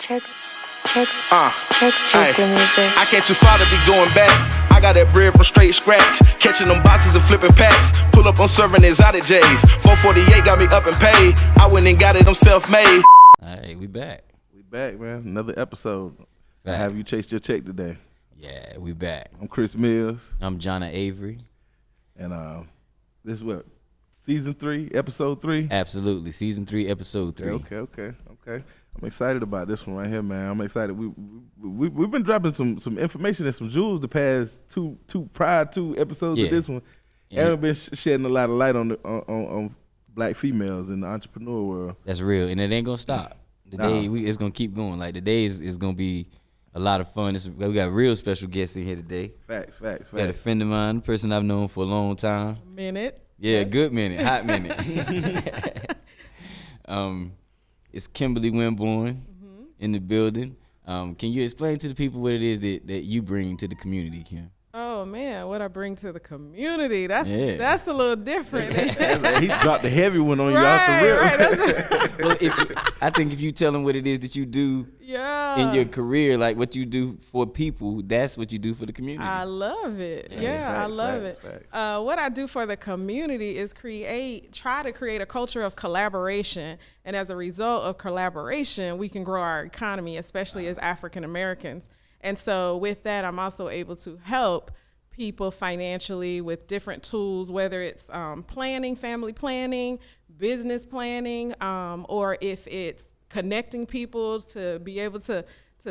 Check your music. I can't too far to be going back. I got that bread from straight scratch. Catching them boxes and flipping packs. Pull up on serving exotic J's. 448 got me up and paid. I went and got it, I'm self-made. Hey, we back. We back, man. Another episode. I Back. have you chased your check today. Yeah, we back. I'm Chris Mills, I'm Jonna Avery. and this is what, season 3, episode 3. Absolutely. Season 3, episode 3. Okay. I'm excited about this one right here, man. I'm excited. We've been dropping some information and some jewels the past two prior two episodes of this one. Yeah. And we've been shedding a lot of light on black females in the entrepreneur world. That's real, and it ain't gonna stop. It's gonna keep going. Like today is gonna be a lot of fun. We got real special guests in here today. Facts. We got a friend of mine, a person I've known for a long time. Minute. Yeah, good minute, hot minute. It's Kimberly Winborne in the building. Can you explain to the people what it is that you bring to the community, Kim? Oh man, what I bring to the community. That's a little different. He dropped the heavy one on you off the rip. Well, I think if you tell them what it is that you do in your career, like what you do for people, that's what you do for the community. I love it. I love it. What I do for the community is try to create a culture of collaboration. And as a result of collaboration, we can grow our economy, especially as African Americans. And so with that, I'm also able to help people financially with different tools, whether it's planning, family planning, business planning, or if it's connecting people to be able to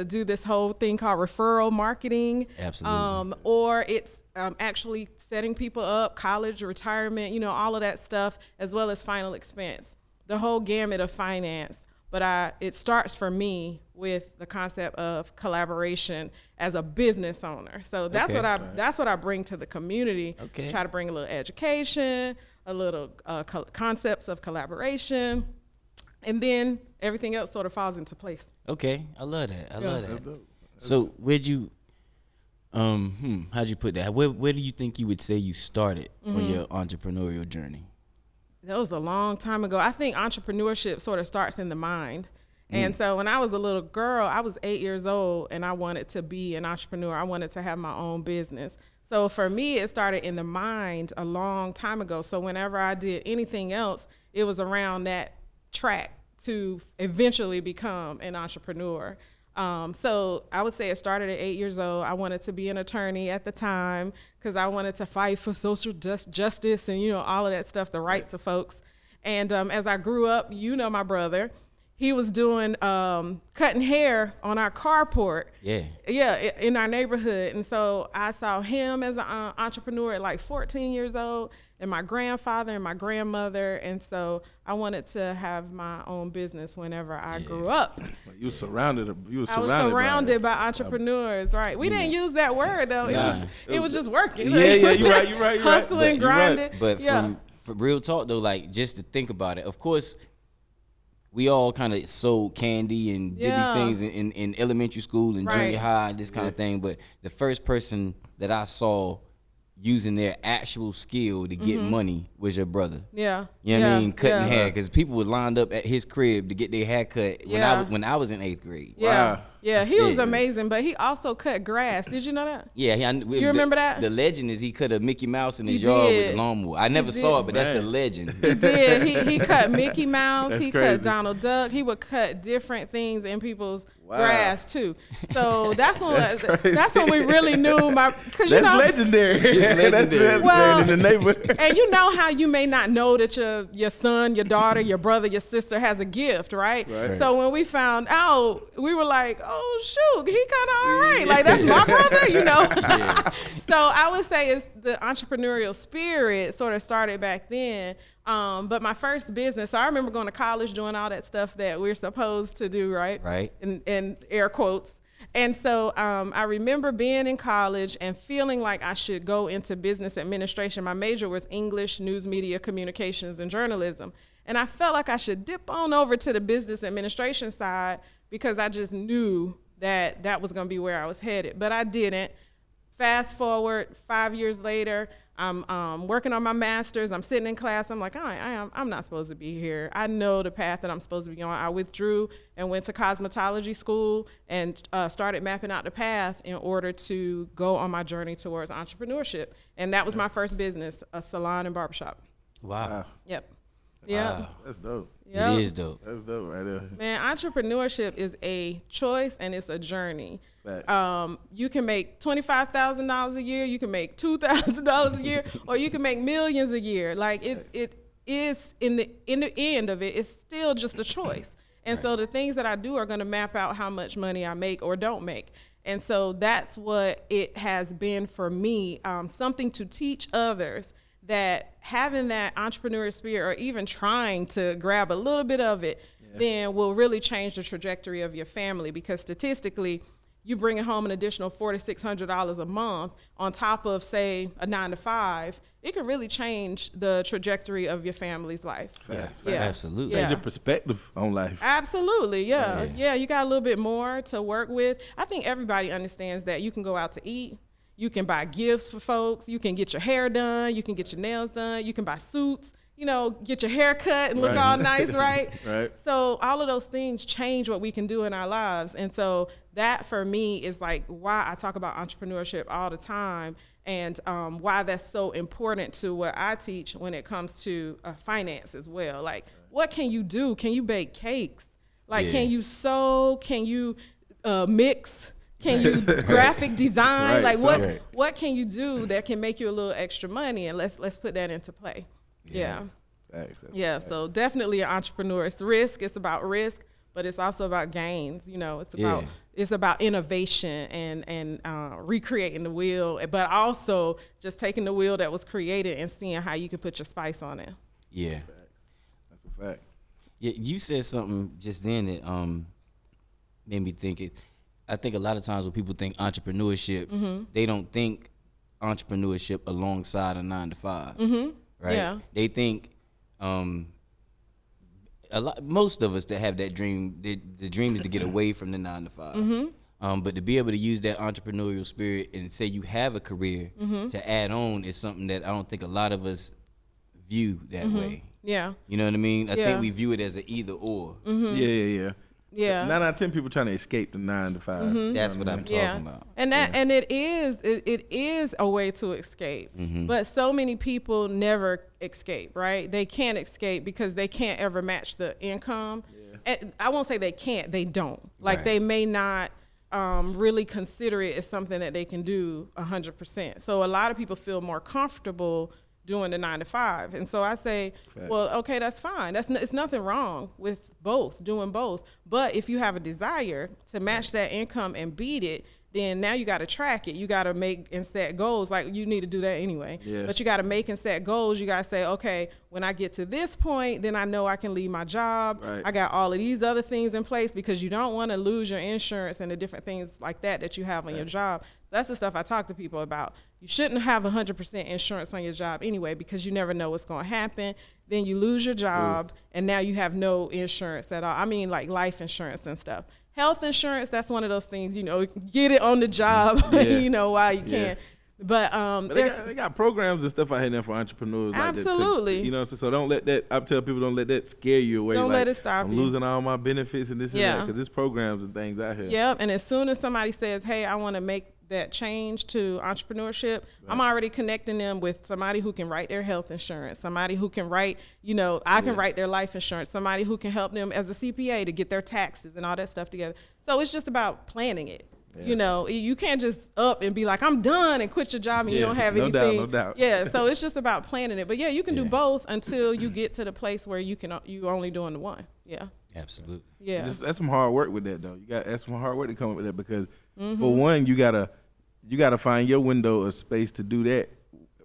do this whole thing called referral marketing. Absolutely. Or it's actually setting people up, college, retirement, all of that stuff, as well as final expense, the whole gamut of finance. But it starts for me with the concept of collaboration as a business owner. So that's what I bring to the community. Okay. Try to bring a little education, a little concepts of collaboration, and then everything else sort of falls into place. Okay, I love that. So where'd you, how'd you put that? Where do you think you would say you started on your entrepreneurial journey? That was a long time ago. I think entrepreneurship sort of starts in the mind. And so when I was a little girl, I was 8 years old, and I wanted to be an entrepreneur. I wanted to have my own business. So for me, it started in the mind a long time ago. So whenever I did anything else, it was around that track to eventually become an entrepreneur. So I would say it started at 8 years old. I wanted to be an attorney at the time because I wanted to fight for social justice and, all of that stuff, the rights of folks. And as I grew up, my brother, he was doing cutting hair on our carport. In our neighborhood. And so I saw him as an entrepreneur at like 14 years old, and my grandfather and my grandmother. And so I wanted to have my own business whenever I grew up. You were surrounded by entrepreneurs, right? We didn't use that word though. It was just working. You're right. Hustling, grinding. But for real talk though, like just to think about it, of course, we all kind of sold candy and did these things in elementary school and junior high, this kind of thing. But the first person that I saw using their actual skill to get money was your brother. You know what I mean? Cutting hair, because people were lined up at his crib to get their hair cut when I was in 8th grade. He was amazing, but he also cut grass. Did you know that? You remember that? The legend is he cut a Mickey Mouse in his yard with a lawnmower. I never saw it, but that's the legend. He did. He cut Mickey Mouse. That's he crazy. cut Donald Duck. He would cut different things in people's grass too. So that's when we really knew because legendary. It's legendary. Well, in the neighborhood. And you know how you may not know that your son, your daughter, your brother, your sister has a gift, right? So when we found out, we were like, oh shoot, he kind of all right. Like that's my brother, So I would say it's the entrepreneurial spirit sort of started back then. But my first business, so I remember going to college doing all that stuff that we're supposed to do, right? In air quotes. And so I remember being in college and feeling like I should go into business administration. My major was English, news media, communications, and journalism. And I felt like I should dip on over to the business administration side because I just knew that was going to be where I was headed. But I didn't. Fast forward 5 years later, I'm working on my master's. I'm sitting in class. I'm like, I'm not supposed to be here. I know the path that I'm supposed to be on. I withdrew and went to cosmetology school and started mapping out the path in order to go on my journey towards entrepreneurship. And that was my first business, a salon and barbershop. Wow. Yep. Yeah. Wow. That's dope. Yep. It is dope. That's dope right there. Man, entrepreneurship is a choice and it's a journey. You can make $25,000 a year, you can make $2,000 a year, or you can make millions a year. Like it is in the end of it, it's still just a choice. And so the things that I do are going to map out how much money I make or don't make. And so that's what it has been for me, something to teach others that having that entrepreneurial spirit or even trying to grab a little bit of it, then will really change the trajectory of your family, because statistically, you bringing home an additional $400 to $600 a month on top of, say, a 9-to-5, it can really change the trajectory of your family's life. Absolutely. Change your perspective on life. Absolutely, yeah. You got a little bit more to work with. I think everybody understands that you can go out to eat. You can buy gifts for folks. You can get your hair done. You can get your nails done. You can buy suits. Get your hair cut and look all nice, right? Right. So all of those things change what we can do in our lives. And so that for me is like why I talk about entrepreneurship all the time, and why that's so important to what I teach when it comes to finance as well. Like, what can you do? Can you bake cakes? Like, can you sew? Can you mix? Can you graphic design? Like, what can you do that can make you a little extra money? And let's put that into play. Yeah. So definitely an entrepreneur. It's risk. It's about risk, but it's also about gains. It's about innovation and recreating the wheel, but also just taking the wheel that was created and seeing how you can put your spice on it. Yeah. That's a fact. Yeah, you said something just then that made me think it. I think a lot of times when people think entrepreneurship, they don't think entrepreneurship alongside a 9-to-5. Right? Yeah. They think most of us that have that dream, the dream is to get away from the 9-to-5. But to be able to use that entrepreneurial spirit and say you have a career to add on is something that I don't think a lot of us view that way. Yeah. You know what I mean? I think we view it as an either or. Yeah. 9 out of 10 people trying to escape the 9-to-5. That's what I'm talking about. And and it is a way to escape. But so many people never escape, right? They can't escape because they can't ever match the income. And I won't say they can't, they don't. Like they may not really consider it as something that they can do 100%. So a lot of people feel more comfortable doing the 9-to-5. And so I say, well, okay, that's fine. It's nothing wrong with doing both. But if you have a desire to match that income and beat it, then now you got to track it. You got to make and set goals. Like, you need to do that anyway. But you got to make and set goals. You got to say, okay, when I get to this point, then I know I can leave my job. I got all of these other things in place, because you don't want to lose your insurance and the different things like that you have on your job. That's the stuff I talk to people about. You shouldn't have 100% insurance on your job anyway, because you never know what's going to happen. Then you lose your job, and now you have no insurance at all. I mean, like life insurance and stuff. Health insurance, that's one of those things, get it on the job, while you can. But they got programs and stuff out here now for entrepreneurs. Absolutely. Like that so don't let that, I tell people, don't let that scare you away. Don't like, let it stop I'm you. losing all my benefits and this and that, because there's programs and things out here. Yep, and as soon as somebody says, hey, I want to make that change to entrepreneurship, I'm already connecting them with somebody who can write their health insurance, somebody who can write, I can write their life insurance, somebody who can help them as a CPA to get their taxes and all that stuff together. So it's just about planning it. You can't just up and be like, I'm done, and quit your job and you don't have anything. No doubt. So it's just about planning it. But you can do both until you get to the place where you only doing the one. Absolutely. That's some hard work with that, though. That's some hard work to come up with that, because for one, you gotta find your window of space to do that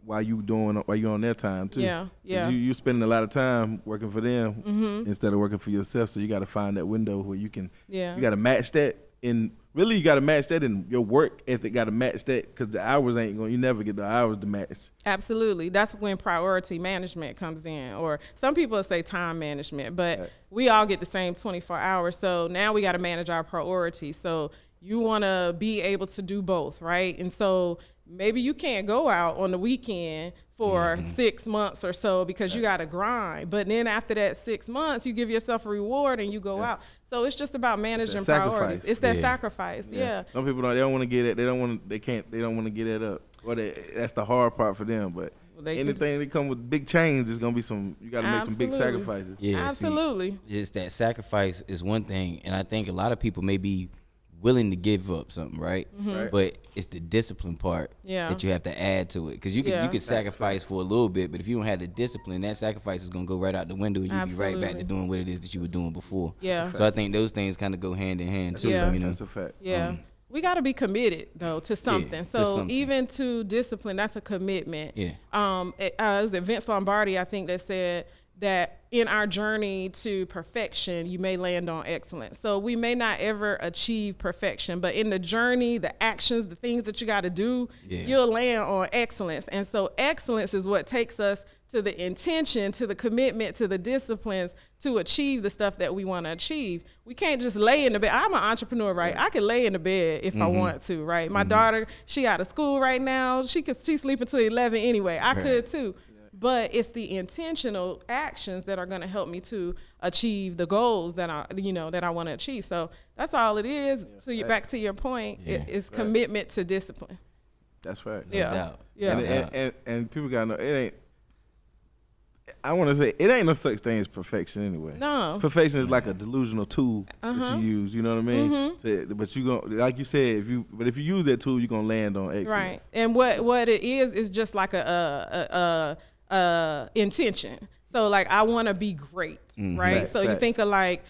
while you on their time too. You spending a lot of time working for them instead of working for yourself. So you got to find that window where you can. You got to match that in. Really, you got to match that in your work ethic. Got to match that, because the hours you never get the hours to match. Absolutely. That's when priority management comes in, or some people say time management, but we all get the same 24 hours. So now we got to manage our priorities. So you want to be able to do both, right? And so maybe you can't go out on the weekend for 6 months or so because you got to grind. But then after that 6 months, you give yourself a reward and you go out. So it's just about managing priorities. It's that sacrifice. Yeah. Some people they don't want to get it. They don't want to get it up. Or that's the hard part for them. But anything that come with big change is gonna be you got to make some big sacrifices. Yeah, absolutely. It's that sacrifice is one thing, and I think a lot of people may be willing to give up something, right? But it's the discipline part that you have to add to it, because you could sacrifice for a little bit, but if you don't have the discipline, that sacrifice is gonna go right out the window, and you'll be right back to doing what it is that you were doing before. Yeah. So I think those things kind of go hand in hand too. Yeah. You know, That's a fact. Yeah. We got to be committed though to something. Even to discipline, that's a commitment. Yeah. It was Vince Lombardi, I think, that said that in our journey to perfection, you may land on excellence. So we may not ever achieve perfection, but in the journey, the actions, the things that you got to do, you'll land on excellence. And so excellence is what takes us to the intention, to the commitment, to the disciplines to achieve the stuff that we want to achieve. We can't just lay in the bed. I'm an entrepreneur, right? I can lay in the bed if I want to, right? My daughter, she out of school right now. She's sleeping till 11 anyway. I could too. But it's the intentional actions that are going to help me to achieve the goals that I want to achieve. So that's all it is. Back to your point, it's commitment to discipline. That's right. No doubt. Yeah. And people gotta know it ain't. I want to say it ain't no such thing as perfection anyway. No. Perfection is like a delusional tool that you use. You know what I mean? But you gonna, like you said, if you use that tool, you're gonna land on excellence. Right. And what it is just like a intention. So like I want to be great, right? So you think of like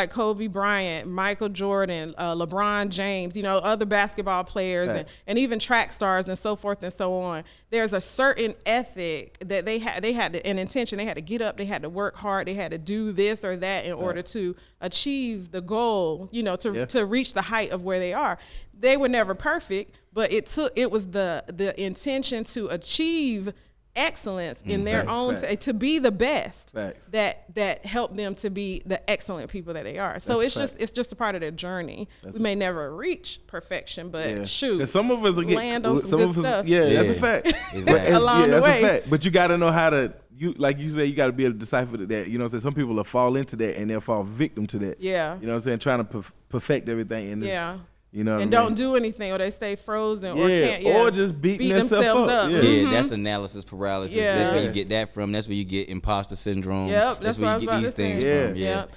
Kobe Bryant, Michael Jordan, LeBron James, other basketball players and even track stars and so forth and so on. There's a certain ethic that they had an intention. They had to get up, they had to work hard, they had to do this or that in order to achieve the goal, to reach the height of where they are. They were never perfect, but it was the intention to achieve excellence in their own to be the best that helped them to be the excellent people that they are. So it's just a part of their journey. We may never reach perfection, but shoot, some of us will land on some good stuff. That's a fact. Exactly. Along the way. A fact. But you got to know how to like you say, you got to be able to decipher that. You know what I'm saying? Some people will fall into that and they'll fall victim to that. Yeah. You know what I'm saying? Trying to perfect everything in this. You know, and don't do anything, or they stay frozen, or can't, or just beat themselves up. That's analysis paralysis. That's where you get that from. That's where you get imposter syndrome. That's where you get these things from.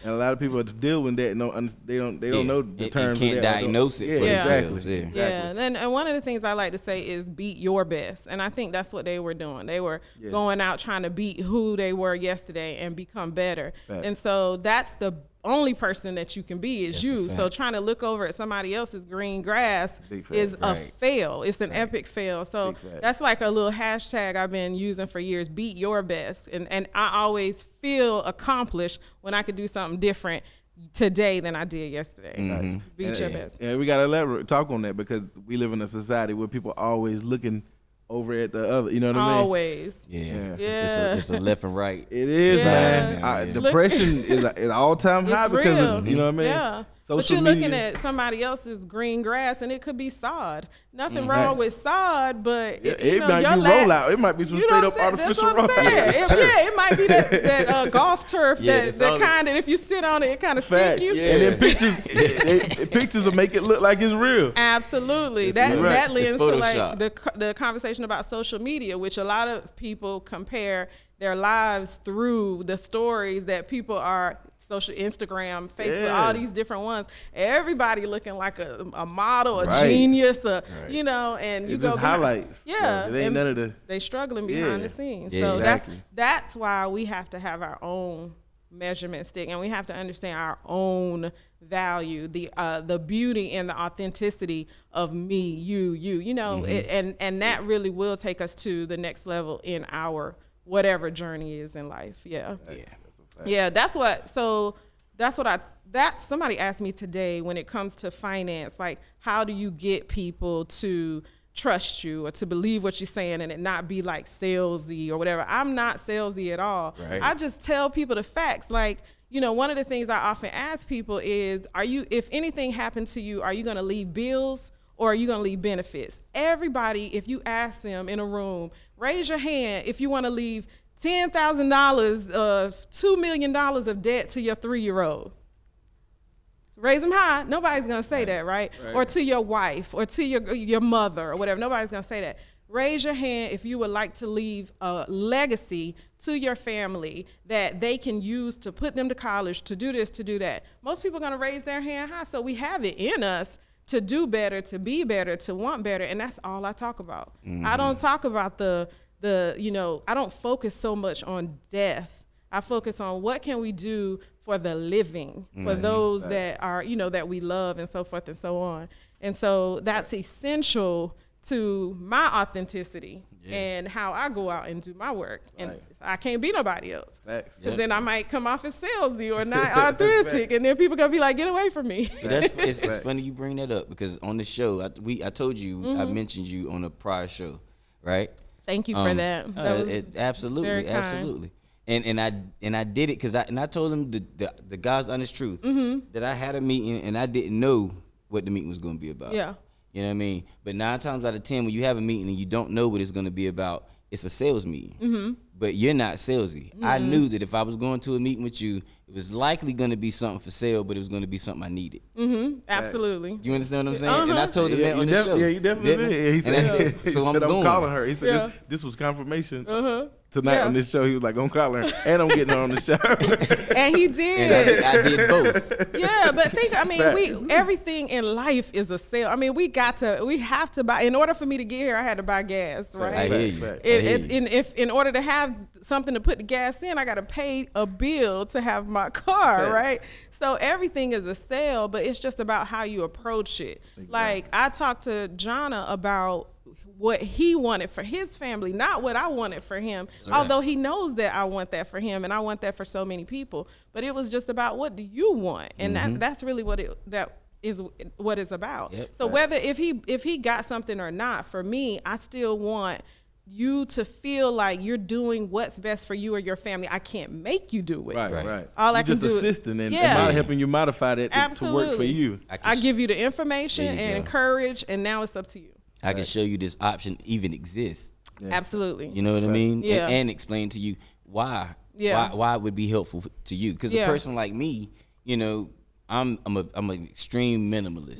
And a lot of people deal with that. They don't know the terms. You can't diagnose it for themselves. And one of the things I like to say is beat your best, and I think that's what they were doing. They were going out trying to beat who they were yesterday and become better. And so that's the only person that you can be is you. So trying to look over at somebody else's green grass is a fail. It's an epic fail. So that's like a little hashtag I've been using for years, beat your best. And I always feel accomplished when I could do something different today than I did yesterday. Beat your best. Yeah, we got to talk on that because we live in a society where people are always looking over at the other, you know what I mean? Always. It's a left and right. It is, man. Depression is an all-time high because of, you know what I mean? Yeah. But you're looking at somebody else's green grass and it could be sod. Nothing wrong with sod, but it might be rollout. It might be some straight up artificial rollout. It might be that golf turf that kind that if you sit on it kind of stick you. And then pictures will make it look like it's real. Absolutely. That lends to like the conversation about social media, which a lot of people compare their lives through the stories that people are social, Instagram, Facebook, all these different ones. Everybody looking like a model, a genius, you know, and you go highlights. Yeah, it ain't none of the. They struggling behind the scenes. Yeah, so exactly. that's why we have to have our own measurement stick, and we have to understand our own value, the beauty and the authenticity of me, you know, and that really will take us to the next level in our whatever journey is in life. Somebody asked me today when it comes to finance, like, how do you get people to trust you or to believe what you're saying and it not be like salesy or whatever? I'm not salesy at all. Right. I just tell people the facts. Like, you know, one of the things I often ask people is, if anything happened to you, are you going to leave bills or are you going to leave benefits? Everybody, if you ask them in a room, raise your hand if you want to leave $10,000 of $2 million of debt to your 3-year-old. Raise them high. Nobody's going to say that, right? Or to your wife or to your mother or whatever. Nobody's going to say that. Raise your hand if you would like to leave a legacy to your family that they can use to put them to college, to do this, to do that. Most people are going to raise their hand high, so we have it in us to do better, to be better, to want better, and that's all I talk about. I don't talk about the I don't focus so much on death. I focus on what can we do for the living, for those that are, that we love and so forth and so on. And so that's essential to my authenticity and how I go out and do my work. And I can't be nobody else. Because then I might come off as salesy or not authentic, and then people gonna be like, get away from me. It's funny you bring that up, because on the show, I told you, I mentioned you on a prior show, right? Thank you for that. Absolutely. And I did it because I told him the God's honest truth that I had a meeting and I didn't know what the meeting was going to be about. Yeah. You know what I mean? But 9 times out of 10, when you have a meeting and you don't know what it's going to be about, it's a sales meeting. But you're not salesy. I knew that if I was going to a meeting with you, it was likely going to be something for sale, but it was going to be something I needed. Absolutely. You understand what I'm saying? And I told him that on the show. Yeah, you definitely did. He said, so I'm calling her. He said, this was confirmation. Tonight on this show, he was like, I'm calling her, and I'm getting her on the show. And he did. And I did both. Yeah, but everything in life is a sale. We have to buy. In order for me to get here, I had to buy gas, right? I hear you. In order to have something to put the gas in, I got to pay a bill to have my car, right? So everything is a sale, but it's just about how you approach it. Exactly. Like, I talked to Jonna about what he wanted for his family, not what I wanted for him. Right. Although he knows that I want that for him, and I want that for so many people. But it was just about, what do you want? And that's really what it's about. Yep. So whether if he got something or not, for me, I still want you to feel like you're doing what's best for you or your family. I can't make you do it. Right. All I can do is assisting and helping you modify that to work for you. I give you the information and encourage, and now it's up to you. I can show you this option even exists. Yeah. Absolutely. You know what I mean? Yeah. And explain to you why. Yeah. Why it would be helpful to you. Because a person like me, I'm an extreme minimalist.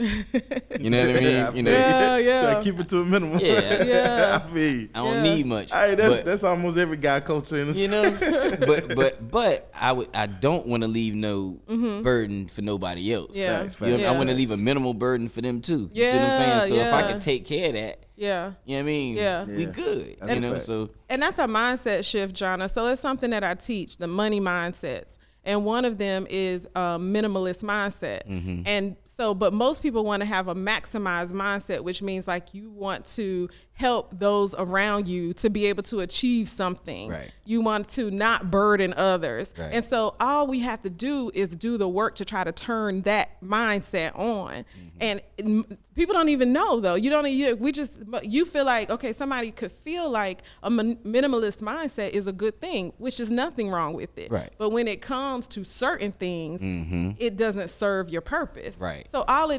You know what I mean? Yeah. Keep it to a minimum. Yeah. I don't need much. Hey, that's almost every guy culture in the but I don't want to leave no burden for nobody else. Yeah. I want to leave a minimal burden for them too. You see what I'm saying? So if I can take care of that, you know what I mean? Yeah. We good. And that's a mindset shift, Jonna. So it's something that I teach, the money mindsets. And one of them is a minimalist mindset. And so, but most people want to have a maximized mindset, which means like you want to help those around you to be able to achieve something. Right. You want to not burden others. Right. And so all we have to do is do the work to try to turn that mindset on. And people don't even know though. You feel like, okay, somebody could feel like a minimalist mindset is a good thing, which is nothing wrong with it. Right. But when it comes to certain things, it doesn't serve your purpose. Right. So all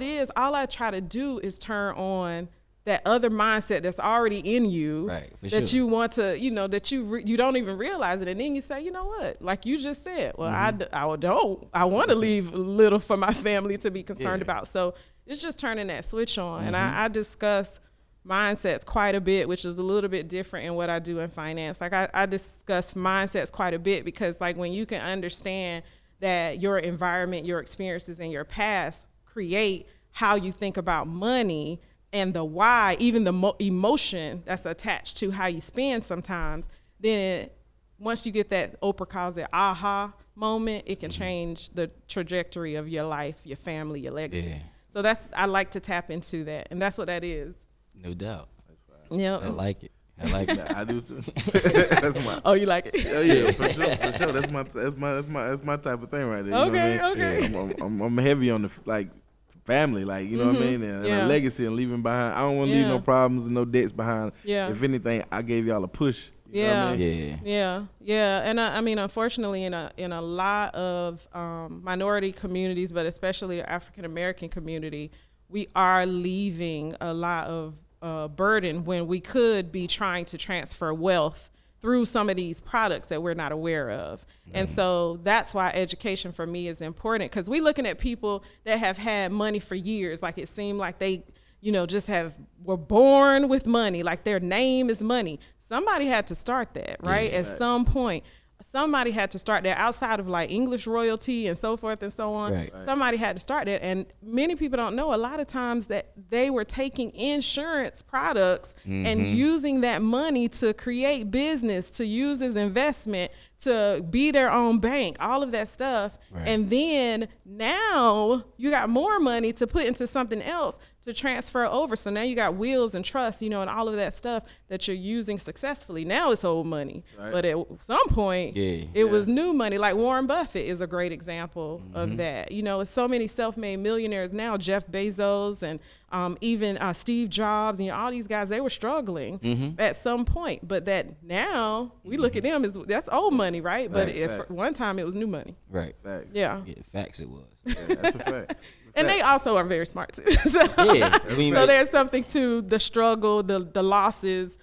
I try to do is turn on that other mindset that's already in you, you want to, that you don't even realize it. And then you say, you know what, like you just said, well, I want to leave little for my family to be concerned about. So it's just turning that switch on. And I discuss mindsets quite a bit, which is a little bit different in what I do in finance. Like I discuss mindsets quite a bit because like when you can understand that your environment, your experiences, and your past create how you think about money, and the why, even the emotion that's attached to how you spend sometimes, then once you get that, Oprah calls it aha moment, it can change the trajectory of your life, your family, your legacy. Yeah. So I like to tap into that, and that's what that is. No doubt. Yeah. I like it. I do too. That's my. Oh, you like it? Yeah, for sure. That's my type of thing right there. Okay. Yeah, I'm heavy on the family, like you know what I mean, and a legacy and leaving behind. I don't want to leave no problems and no debts behind. Yeah. If anything, I gave y'all a push. You know what I mean? Yeah. And I mean, unfortunately, in a lot of minority communities, but especially the African American community, we are leaving a lot of burden when we could be trying to transfer wealth through some of these products that we're not aware of. And so that's why education for me is important, because we're looking at people that have had money for years. Like, it seemed like they, just were born with money, like their name is money. Somebody had to start that, right? At some point, somebody had to start that outside of like English royalty and so forth and so on. Right. Somebody had to start that. And many people don't know a lot of times that they were taking insurance products and using that money to create business, to use as investment, to be their own bank, all of that stuff. Right. And then now you got more money to put into something else to transfer over. So now you got wills and trusts, and all of that stuff that you're using successfully. Now it's old money. Right. But at some point, it was new money. Like Warren Buffett is a great example of that. It's so many self-made millionaires now, Jeff Bezos and even Steve Jobs, and all these guys, they were struggling at some point. But that now we look at them as that's old money, right? But at one time it was new money. Right. Facts. Yeah. Facts it was. Yeah, that's a fact. And they also are very smart too. So there's something to the struggle, the losses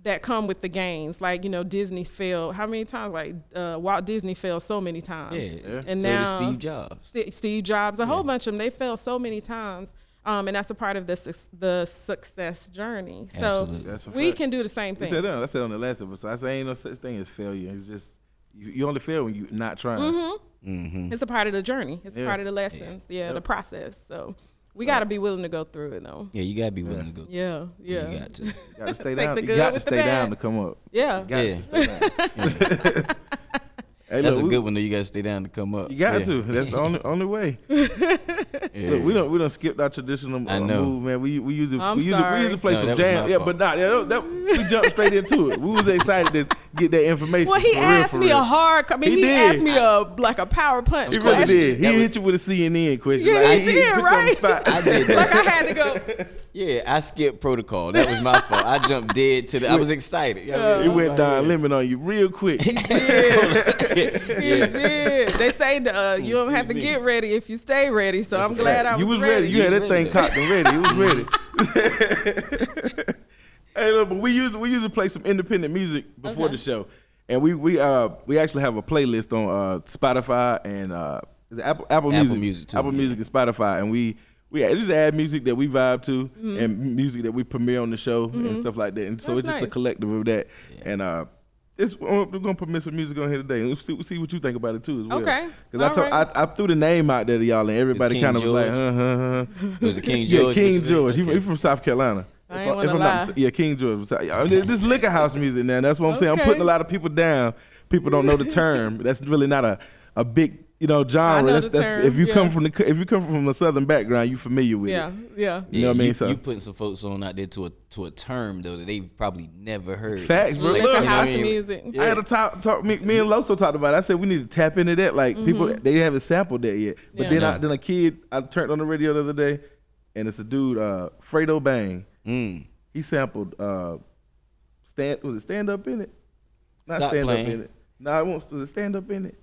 that come with the gains. Like, Disney failed. How many times? Like Walt Disney failed so many times. Yeah. And so now did Steve Jobs. Steve Jobs, a whole bunch of them, they failed so many times. And that's a part of the success journey. Absolutely. So we can do the same thing. I said on the last episode, I say ain't no such thing as failure. It's just you only fail when you're not trying. It's a part of the journey. It's a part of the lessons. The process. So we got to be willing to go through it, though. Yeah, you got to be willing to go through it. Yeah. You got to. You got to stay down. You got to stay down to come up. Yeah. You got to stay down. Hey, that's a good one though. You gotta stay down to come up. You got to. That's the only way. Look, we don't skip our traditional move, man. We usually play some jam. Yeah, but we jumped straight into it. We was excited to get that information. Well, he asked me a hard. He asked me a power punch. He really did. He hit you with a CNN question. Yeah, he did, right? I did that. Like I had to go. Yeah, I skipped protocol. That was my fault. I jumped dead to the. I was excited. It went down limit on you real quick. He did. He did. They say you don't have to get ready if you stay ready. So I'm glad I was ready. You was ready. You had that thing cocked and ready. You was ready. Hey, look, but we usually play some independent music before the show, and we actually have a playlist on Spotify and is it Apple Music too, Apple Music and Spotify, and we just add music that we vibe to and music that we premiere on the show and stuff like that, and so it's just a collective of that, and we're gonna put some music on here today, and we'll see what you think about it too as well. Okay, because I threw the name out there to y'all, and everybody kind of was like, Was it King George? Yeah, King George. He's from South Carolina. I ain't wanna lie. Yeah, King George. This liquor house music now. That's what I'm saying. I'm putting a lot of people down. People don't know the term. That's really not a big genre. That's if you come from a southern background, you familiar with it. Yeah. You know what I mean? So you putting some folks on out there to a term though that they've probably never heard. Facts, bro. Liquor house music. I had a talk. Me and Loso talked about it. I said we need to tap into that. Like people, they haven't sampled that yet. But then a kid, I turned on the radio the other day, and it's a dude, Fredo Bang. He sampled was it Stand Up in It? Not Stop Stand playing. Up in It. No, was it Stand Up in It?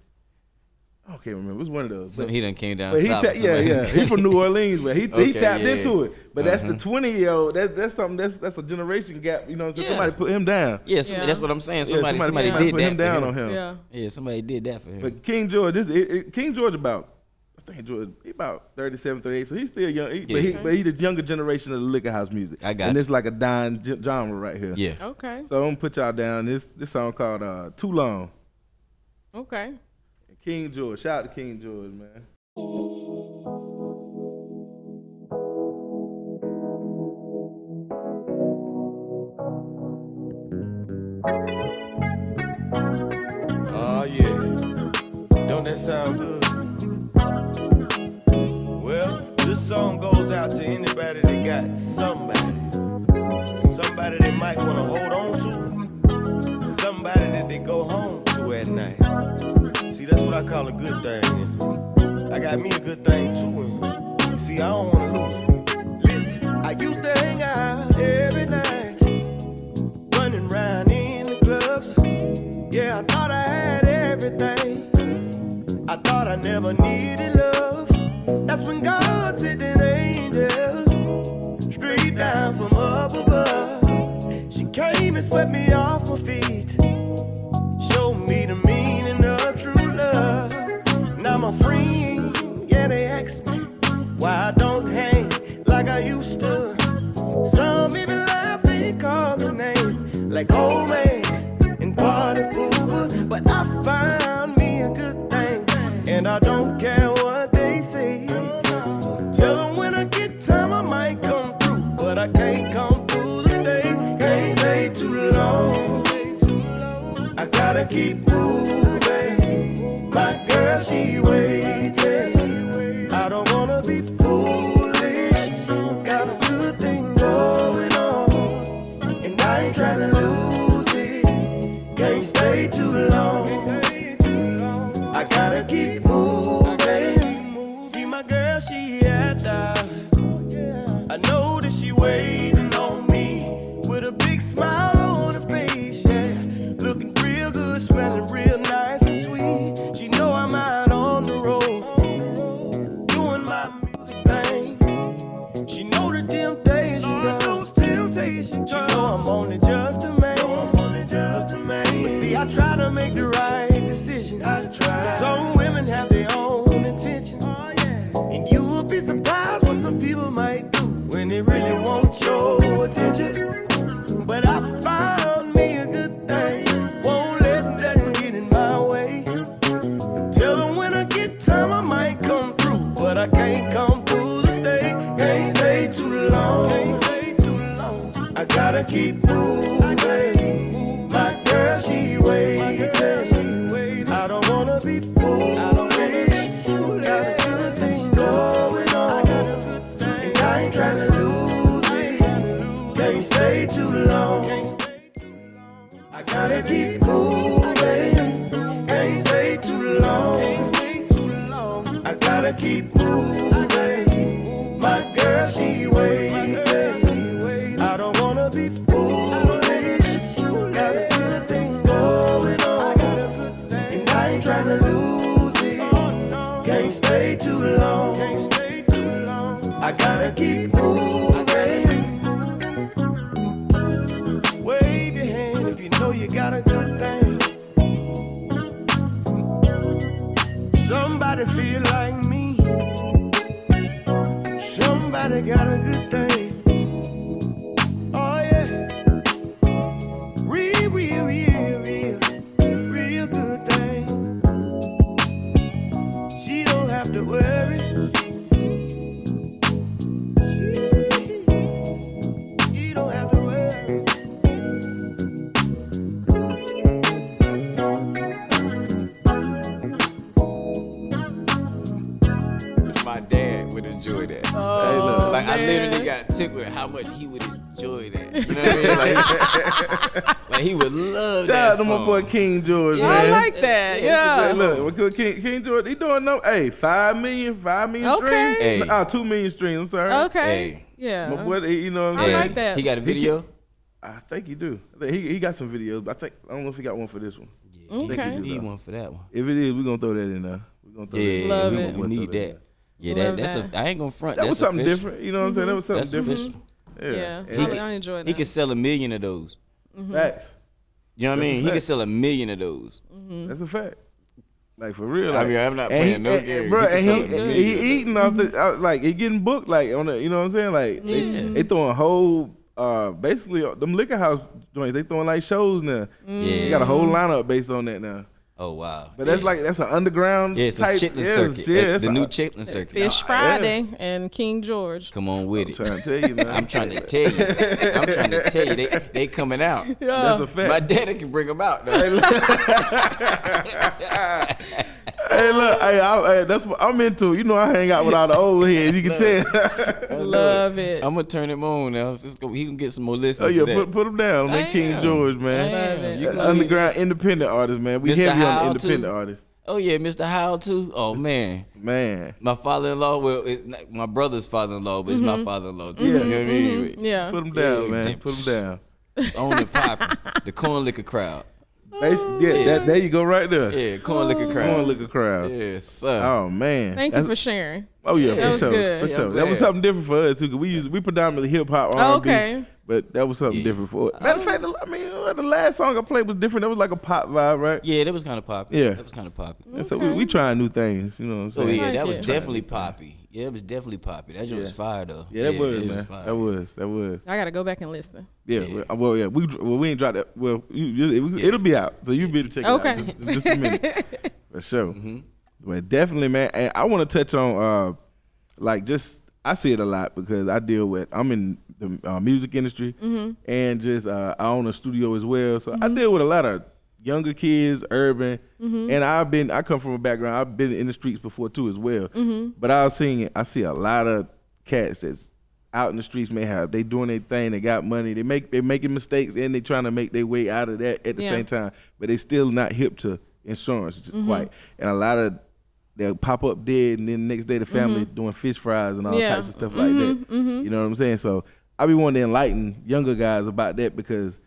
I can't remember. It was one of those. So he done came down. But he from New Orleans, but he tapped into it. But that's the 20-year-old. That's something. That's a generation gap. You know, so somebody put him down. Yeah, that's what I'm saying. Somebody did put that him down for on him. him. Yeah, somebody did that for him. But King George, King George he about 37, 38, so he's still young. But he the younger generation of the liquor house music. I got and you. it's like a dying genre right here. Yeah. Okay. So I'm gonna put y'all down. This song called Too Long. Okay. And King George. Shout out to King George, man. Oh yeah. Don't that sound good? Well, this song goes out to anybody that got somebody they might want to hold on to, somebody that they go home to at night. See, that's what I call a good thing. And I got me a good thing too. And you see, I don't want to lose it. Listen, I used to hang out every night, running around in the clubs. Yeah, I thought I had everything. I thought I never needed love. That's when God sent an angel came and swept me off my feet. Showed me the meaning of true love. Now my friends, yeah, they ask me why I don't hang like I used to. Some even laugh and call me names like old man and party pooper. But I found me a good thing, and I don't care what they say. Tell them when I get time I might come through, but I can't come through the state. Can't stay too long. I gotta keep moving. My girl, she waiting. I don't wanna be foolish. Got a good thing going on, and I ain't tryna lose it. Can't stay too long. I gotta keep moving. See my girl, she at the house. I know that she waiting on me with a big smile on her face, yeah. Looking real good, smelling real nice and sweet. She know I'm out on the road, doing my music thing. She know the temptation comes. She know I'm only just a man. But see, I try to make the right decisions. Some women have their own intentions. And you will be surprised what some people might do when they really want your attention. But I found me a good thing. Won't let nothing get in my way. Tell them when I get time I might come through, but I can't come through the state. Can't stay too long. I gotta keep moving. My girl, she waiting. I don't wanna be foolish. Got a good thing going on, and I ain't tryna lose it. Can't stay too long. I gotta keep moving. Can't stay too long. I gotta keep moving. My girl, she waiting. I don't wanna be foolish. Got a good thing going on, and I ain't tryna lose it. Can't stay too long. I gotta keep moving. Wave your hand if you know you got a good thing. Somebody feel like me. Somebody got a good thing. Oh yeah. Real good thing. She don't have to worry. She don't have to worry. My dad would enjoy that. Oh, Like I man. literally got tickled at how much he would enjoy that. You know what I mean? Like he would love Shout that out to my song. boy King George, I man. like that. Yeah. Hey, look, what good King George, he doing no, hey, 5 million Okay. streams. Hey. 2 million streams. I'm sorry. Okay. Hey. Yeah. My boy, you know what I'm I saying? like that. He got a video. I think he do. I think he got some videos. But I don't know if he got one for this one. Okay. He need one for that one. If it is, we're gonna throw that in there. We're gonna throw that in Love there. it. we need that. Yeah, Love that's that. I ain't gonna front. That That's was something official. different. You know what I'm saying? That was something That's different. official. Yeah. And I enjoyed that. He could sell 1 million of those. facts. You know what I That's a mean? He fact. could sell 1 million of those. That's a fact. Like for real. I Like, mean, I'm not and playing no games. bro. He And can sell he eating off the like he getting booked like on the. You know what I'm saying? Like they throwing whole basically them liquor house joints. They throwing like shows now. They got a whole lineup based on that now. Oh wow. But that's an underground Yeah, it's a type. Chitlin yeah, circuit. yeah, the it's new a- Chitlin circuit. Fish Friday and King George. Come on with it. Trying to tell you, man. I'm trying to tell you. I'm trying to tell you. They coming out. That's a fact. My daddy can bring them out. Though. Hey, look, hey, that's what I'm into. You know, I hang out with all the old heads. You can tell. Love it. I'm gonna turn him on now. He can get some more listeners. Oh yeah, to that. put him down. That King Damn. George, man. Damn. You can- Underground independent artist, man. We Mr. heavy on the How independent too. artists, Oh yeah, Mr. Howell too. Oh man, man. my father-in-law. Well, it's not my brother's father-in-law, but it's my father-in-law too. You know what I mean? Yeah. Put him down, Yeah, man. damn. Put him down. It's on and popping. The corn liquor crowd. Yeah, there you go, right there. Yeah, corn liquor crowd. Corn liquor crowd. Yes, sir. Oh man. Thank you for sharing. Oh yeah, That for was sure, good. for Yeah, sure. I'm That was glad. something different for us too. Cause we predominantly hip hop, R&B. Oh, okay. But that was something different for it. Matter of fact, I mean, the last song I played was different. That was like a pop vibe, right? Yeah, that was kind of poppy. Yeah. That was kind of poppy. And so we trying new things, you know what I'm saying? Oh, yeah, that like was it. definitely poppy. Yeah, it was definitely poppy. That joint was fire, though. Yeah, that was, it man. fire. That was. I got to go back and listen. Yeah, well, yeah. We ain't dropped that. Well, it'll be out, so you'll be able to check it Okay. out in just a minute. For sure. But definitely, man. And I want to touch on, I see it a lot because I'm in the music industry and just I own a studio as well. So I deal with a lot of younger kids, urban, and I come from a background. I've been in the streets before too as well. But I see a lot of cats that's out in the streets they doing their thing, they got money, they making mistakes and they trying to make their way out of that at the same time, but they still not hip to insurance quite. And a lot of they'll pop up dead, and then the next day the family doing fish fries and all types of stuff like that. You know what I'm saying? So I be wanting to enlighten younger guys about that because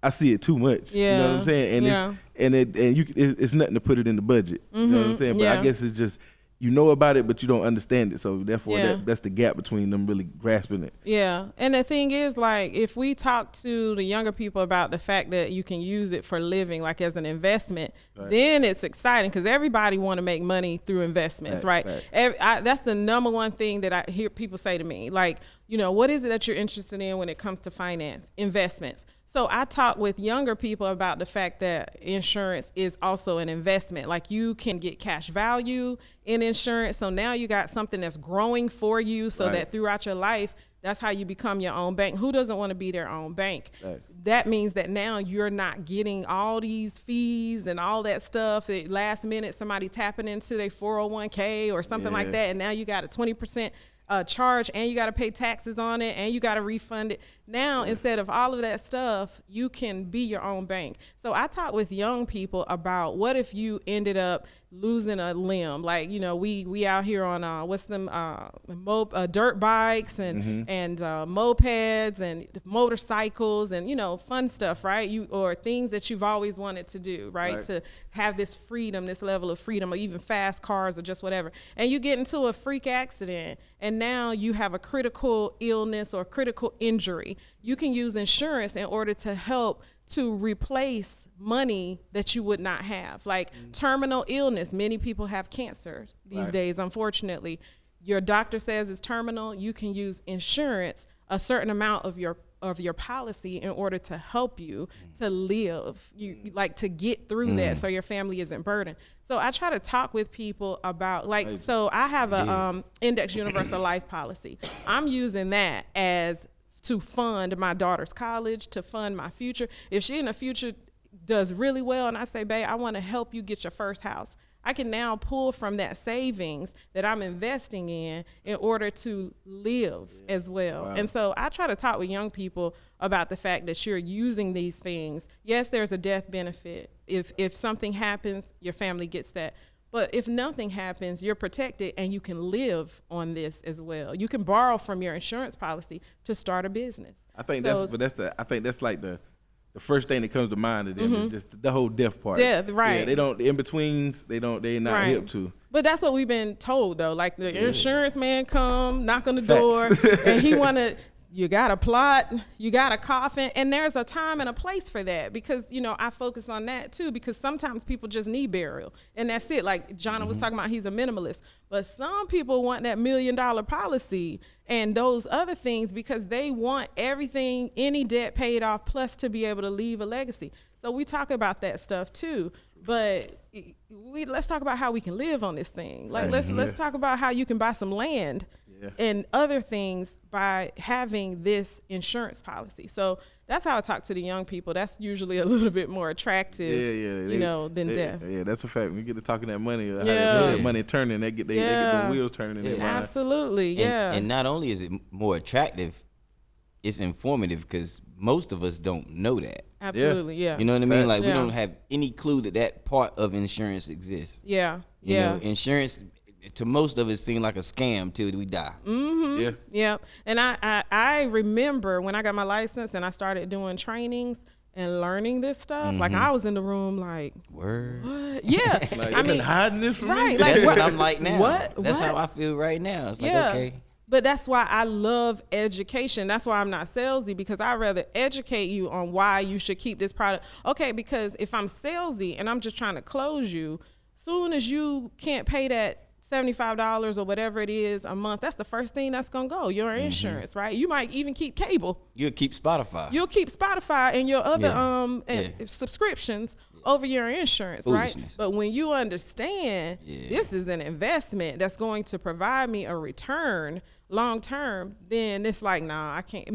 I see it too much. You know what I'm saying? And it's nothing to put it in the budget. You know what I'm saying? But I guess it's just you know about it, but you don't understand it. So therefore, that's the gap between them really grasping it. Yeah, and the thing is, like, if we talk to the younger people about the fact that you can use it for living, like as an investment, then it's exciting because everybody want to make money through investments, right? That's the number one thing that I hear people say to me, like, you know, what is it that you're interested in when it comes to finance? Investments. So I talk with younger people about the fact that insurance is also an investment. Like you can get cash value in insurance. So now you got something that's growing for you so that throughout your life, that's how you become your own bank. Who doesn't want to be their own bank? That means that now you're not getting all these fees and all that stuff. At last minute, somebody tapping into their 401k or something like that. And now you got a 20% charge and you got to pay taxes on it and you got to refund it. Now, instead of all of that stuff, you can be your own bank. So I talk with young people about what if you ended up losing a limb? Like, you know, we out here on dirt bikes and mopeds and motorcycles and, you know, fun stuff, right? Or things that you've always wanted to do, right? To have this freedom, this level of freedom, or even fast cars or just whatever. And you get into a freak accident and now you have a critical illness or critical injury. You can use insurance in order to help to replace money that you would not have. Like terminal illness. Many people have cancer these days, unfortunately. Your doctor says it's terminal. You can use insurance, a certain amount of your policy in order to help you to live, like to get through that so your family isn't burdened. So I try to talk with people about so I have a index universal life policy. I'm using that as to fund my daughter's college, to fund my future. If she in the future does really well and I say, babe, I want to help you get your first house, I can now pull from that savings that I'm investing in order to live as well. Wow. And so I try to talk with young people about the fact that you're using these things. Yes, there's a death benefit. If something happens, your family gets that. But if nothing happens, you're protected and you can live on this as well. You can borrow from your insurance policy to start a business. I think that's like the first thing that comes to mind to them is just the whole death part. Death, right. Yeah, they don't, the in-betweens, they're not hip to. But that's what we've been told though. Like the insurance man come, knock on the door, and he you got a plot, you got a coffin, and there's a time and a place for that because, you know, I focus on that too because sometimes people just need burial and that's it. Like Jonna was talking about, he's a minimalist, but some people want that $1 million policy and those other things because they want everything, any debt paid off, plus to be able to leave a legacy. So we talk about that stuff too, but let's talk about how we can live on this thing. Like let's talk about how you can buy some land and other things by having this insurance policy. So that's how I talk to the young people. That's usually a little bit more attractive, than death. Yeah, that's a fact. When you get to talking that money, how that money turning, they get the wheels turning in their mind. Absolutely, And not only is it more attractive, it's informative because most of us don't know that. Absolutely, yeah. You know what I mean? Like we don't have any clue that part of insurance exists. Yeah, You know, insurance to most of us seem like a scam till we die. Yeah. And I remember when I got my license and I started doing trainings and learning this stuff, like I was in the room like, word. What? Yeah. Like, I've been hiding this from me. Like, that's what I'm like now. What? That's how I feel right now. It's like, okay. But that's why I love education. That's why I'm not salesy, because I'd rather educate you on why you should keep this product. Okay, because if I'm salesy and I'm just trying to close you, soon as you can't pay that $75 or whatever it is a month, that's the first thing that's gonna go, your insurance, right? You might even keep cable. You'll keep Spotify. You'll keep Spotify and your other subscriptions over your insurance, right? But when you understand this is an investment that's going to provide me a return long term, then it's like, nah, I can't.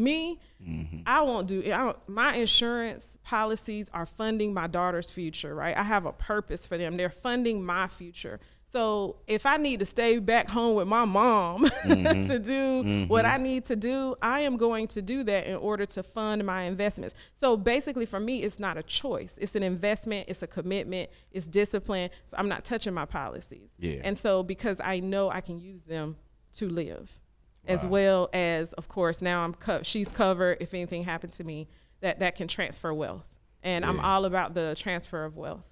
I won't do it. My insurance policies are funding my daughter's future, right? I have a purpose for them. They're funding my future. So if I need to stay back home with my mom to do what I need to do, I am going to do that in order to fund my investments. So basically for me, it's not a choice. It's an investment. It's a commitment. It's discipline. So I'm not touching my policies. Yeah. And so because I know I can use them to live, as well as, of course, now she's covered if anything happens to me, that can transfer wealth. And I'm all about the transfer of wealth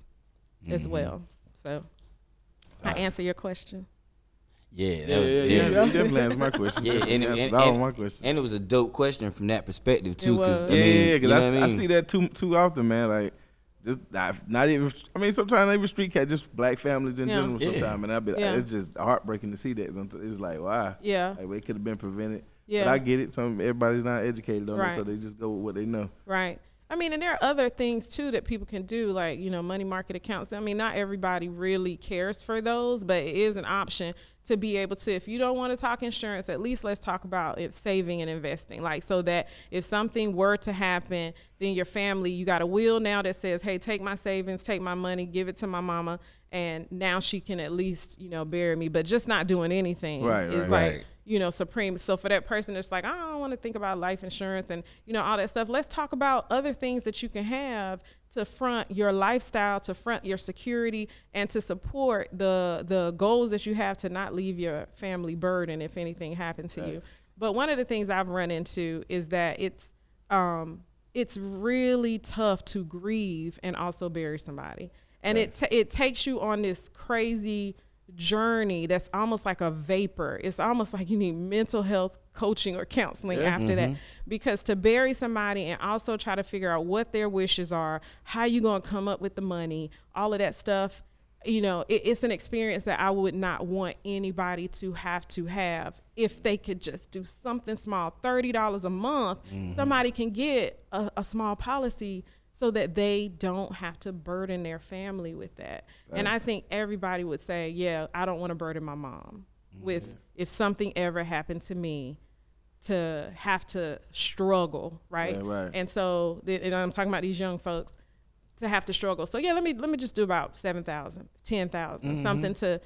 as well. So I answer your question. You definitely answered my question. And it was a dope question from that perspective too. Because I see that too often, man. Like, just not even. I mean, sometimes even street cat, just black families in general. Sometimes, and it's just heartbreaking to see that. It's like, wow. Yeah. Like, it could have been prevented. Yeah. But I get it. Everybody's not educated on it, so they just go with what they know. Right. I mean, and there are other things too that people can do, like, money market accounts. I mean, not everybody really cares for those, but it is an option to be able to, if you don't want to talk insurance, at least let's talk about it, saving and investing. Like, so that if something were to happen, then your family, you got a will now that says, hey, take my savings, take my money, give it to my mama, and now she can at least, bury me, but just not doing anything is like, supreme. So for that person that's like, I don't want to think about life insurance and, all that stuff. Let's talk about other things that you can have to front your lifestyle, to front your security, and to support the goals that you have to not leave your family burden if anything happened to you. But one of the things I've run into is that it's really tough to grieve and also bury somebody. And it takes you on this crazy journey that's almost like a vapor. It's almost like you need mental health coaching or counseling after that, because to bury somebody and also try to figure out what their wishes are, how you gonna come up with the money, all of that stuff, it's an experience that I would not want anybody to have if they could just do something small. $30 a month, somebody can get a small policy so that they don't have to burden their family with that. Right. And I think everybody would say, yeah, I don't want to burden my mom with, if something ever happened to me, to have to struggle, right? Yeah, right. And so, and I'm talking about these young folks, to have to struggle. So yeah, let me just do about $7,000, $10,000, something to,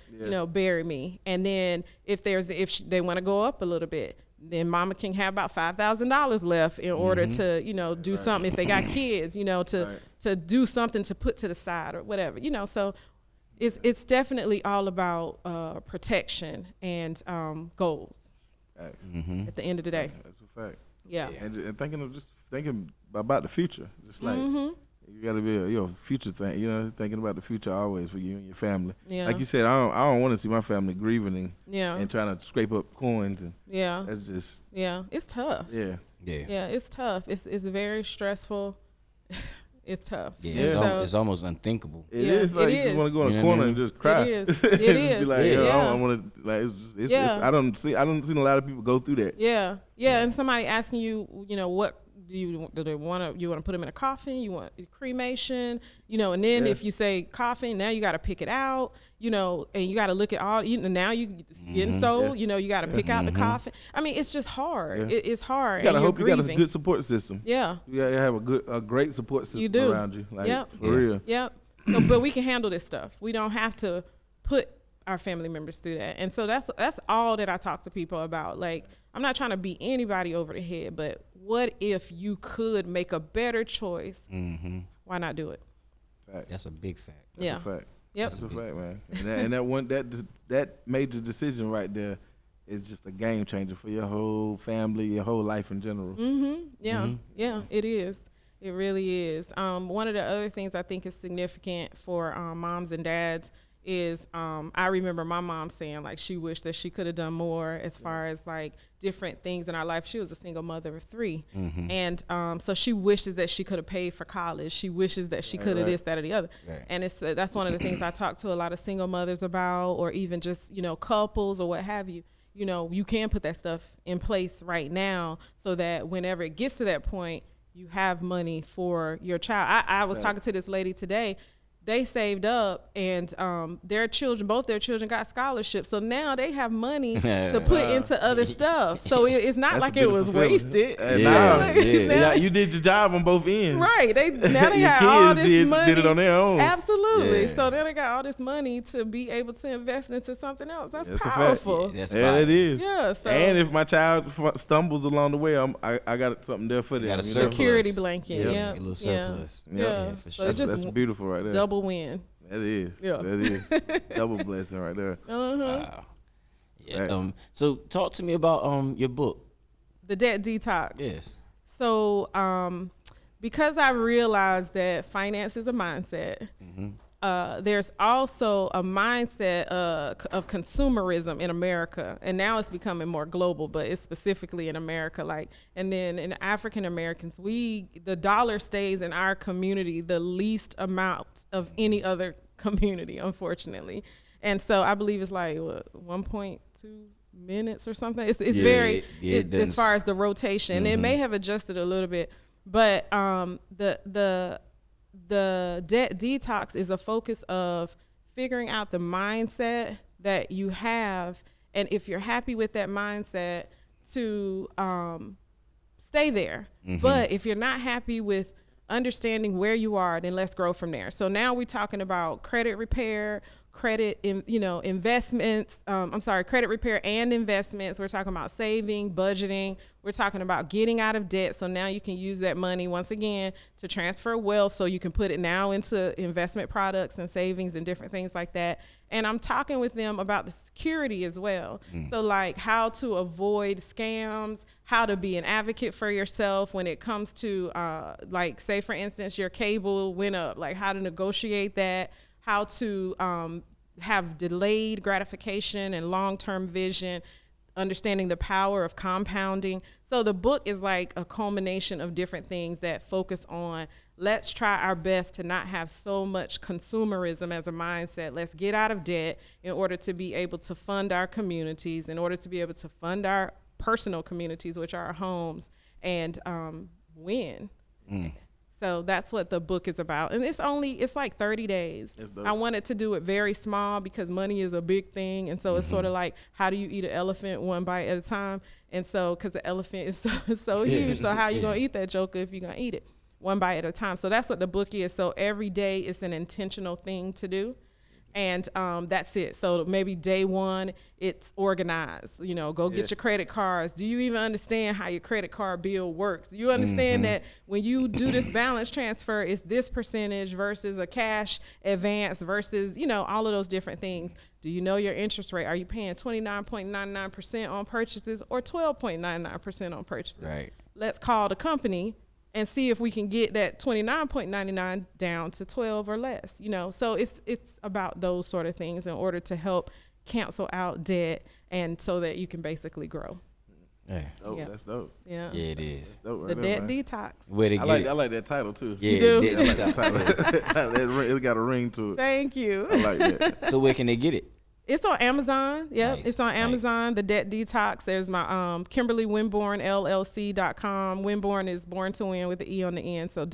bury me. And then if they want to go up a little bit, then mama can have about $5,000 left in order to, do something if they got kids, to do something to put to the side or whatever, So it's definitely all about protection and goals at the end of the day. That's a fact. Yeah. And thinking about the future, just like you got to be a future thing, thinking about the future always for you and your family. Yeah. Like you said, I don't want to see my family grieving and trying to scrape up coins and that's just it's tough. Yeah, it's tough. It's very stressful. It's tough. Yeah, it's almost unthinkable. It is like you just want to go in a corner and just cry. It is. It is. Be like, I want to like. It's I don't see a lot of people go through that. Yeah. And somebody asking you, what. You want to put them in a coffin? You want cremation? And then if you say coffin, now you got to pick it out. And you got to look at all. Now you getting sold. You got to pick out the coffin. I mean, it's just hard. It's hard. You got to hope you got a good support system. Yeah, you got to have a great support system around you. Like, for real. Yep. So, but we can handle this stuff. We don't have to put our family members through that. And so that's all that I talk to people about. Like, I'm not trying to beat anybody over the head, but what if you could make a better choice? Why not do it? Fact. That's a big fact. That's a fact. Yep. That's a fact, man. And that major decision right there is just a game changer for your whole family, your whole life in general. Yeah, it is. It really is. One of the other things I think is significant for moms and dads is I remember my mom saying like she wished that she could have done more as far as like different things in our life. She was a single mother of 3. And so she wishes that she could have paid for college. She wishes that she could have this, that, or the other. And it's that's one of the things I talk to a lot of single mothers about, or even just, you know, couples or what have you. You know, you can put that stuff in place right now so that whenever it gets to that point, you have money for your child. I was talking to this lady today. They saved up, and both their children got scholarships. So now they have money to put into other stuff. So it's not like it was wasted. You did your job on both ends. Right. Now they have all this money. Did it on their own. Absolutely. So now they got all this money to be able to invest into something else. That's powerful. That's it is. Yeah. So, and if my child stumbles along the way, I got something there for them. Got a security blanket. A little surplus. Yeah. For So sure. That's beautiful right there. Double win. That is. Yeah. That is. Double blessing right there. Wow. Yeah. So talk to me about your book. The Debt Detox. Yes. So because I realized that finance is a mindset, there's also a mindset of consumerism in America, and now it's becoming more global, but it's specifically in America. Like, and then in African Americans, the dollar stays in our community the least amount of any other community, unfortunately. And so I believe it's like 1.2 minutes or something. It's very as far as the rotation. It may have adjusted a little bit, but the debt detox is a focus of figuring out the mindset that you have, and if you're happy with that mindset, to stay there. But if you're not happy with understanding where you are, then let's grow from there. So now we're talking about credit repair, investments. Credit repair and investments. We're talking about saving, budgeting. We're talking about getting out of debt. So now you can use that money once again to transfer wealth, so you can put it now into investment products and savings and different things like that. And I'm talking with them about the security as well. So like how to avoid scams, how to be an advocate for yourself when it comes to like, say for instance, your cable went up, like how to negotiate that, how to have delayed gratification and long-term vision, understanding the power of compounding. So the book is like a culmination of different things that focus on, let's try our best to not have so much consumerism as a mindset. Let's get out of debt in order to be able to fund our communities, in order to be able to fund our personal communities, which are our homes, and win. So that's what the book is about. And it's like 30 days. I wanted to do it very small because money is a big thing. And so it's sort of like, how do you eat an elephant one bite at a time? And so, because the elephant is so huge. So how are you going to eat that joker if you're going to eat it one bite at a time? So that's what the book is. So every day it's an intentional thing to do. And that's it. So maybe day one, it's organized. Go get your credit cards. Do you even understand how your credit card bill works? Do you understand that when you do this balance transfer, it's this percentage versus a cash advance versus, all of those different things? Do you know your interest rate? Are you paying 29.99% on purchases or 12.99% on purchases? Right. Let's call the company and see if we can get that 29.99 down to 12 or less, So it's about those sort of things in order to help cancel out debt, and so that you can basically grow. Yeah. That's dope. Yeah. Yeah, it is. Dope The Debt Detox. Where to I get like that title too. Yeah, You do? Debt Detox. It's got a ring to it. Thank you. I like that. So where can they get it? It's on Amazon. Yep. Nice, It's on nice. Amazon, The Debt Detox. There's my Kimberly Winborne, LLC.com. Winborn is born to win with the E on the end. So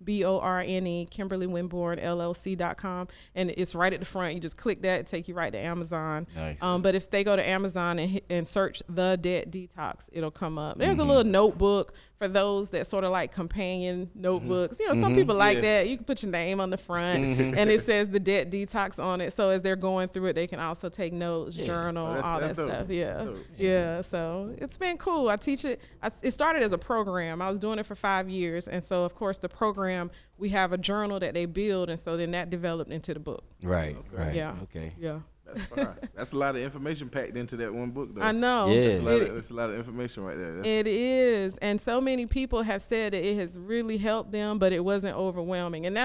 WINBORNE, Kimberly Winborne, LLC.com. And it's right at the front. You just click that, take you right to Amazon. Nice. But if they go to Amazon and search The Debt Detox, it'll come up. There's a little notebook for those that sort of like companion notebooks. Some people like that. You can put your name on the front and it says The Debt Detox on it. So as they're going through it, they can also take notes, journal, all that dope. stuff. That's dope. Yeah. So it's been cool. I teach it. It started as a program. I was doing it for 5 years. And so of course the program, we have a journal that they build. And so then that developed into the book. Right. Yeah. Okay. Yeah. That's fine. That's a lot of information packed into that one book, though. I know. Yeah. That's a lot of information right there. It is. And so many people have said that it has really helped them, but it wasn't overwhelming. And